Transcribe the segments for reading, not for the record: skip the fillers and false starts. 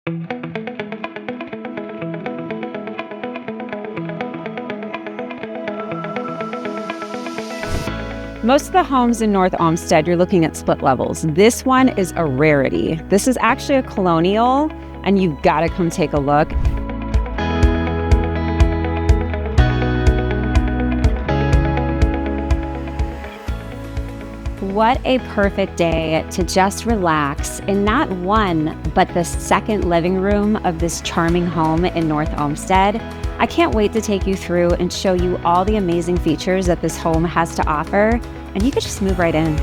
Most of the homes in North Olmsted, you're looking at split levels. This one is a rarity. This is actually a colonial, and you've got to come take a look. What a perfect day to just relax in not one, but the second living room of this charming home in North Olmsted. I can't wait to take you through and show you all the amazing features that this home has to offer, and you could just move right in.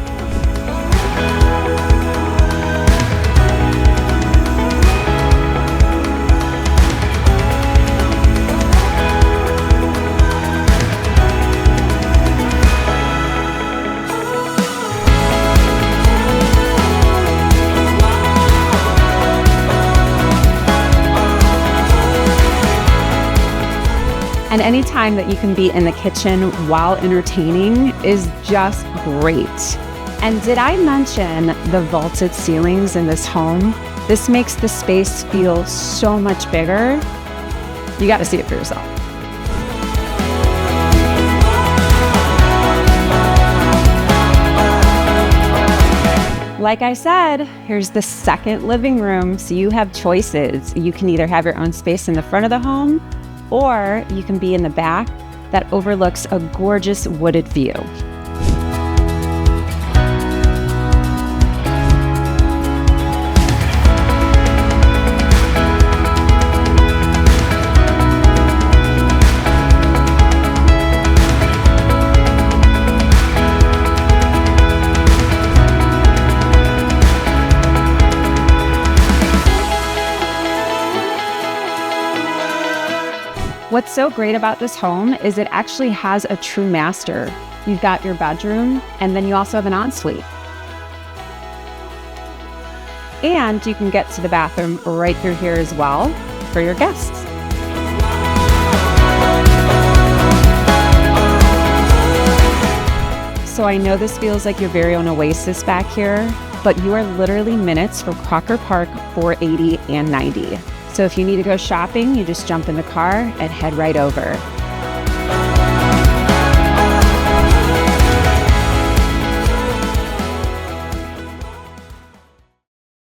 And any time that you can be in the kitchen while entertaining is just great. And did I mention the vaulted ceilings in this home? This makes the space feel so much bigger. You got to see it for yourself. Like I said, here's the second living room, so you have choices. You can either have your own space in the front of the home, or you can be in the back that overlooks a gorgeous wooded view. What's so great about this home is it actually has a true master. You've got your bedroom, and then you also have an ensuite. And you can get to the bathroom right through here as well for your guests. So I know this feels like your very own oasis back here, but you are literally minutes from Crocker Park 480 and 90. So if you need to go shopping, you just jump in the car and head right over.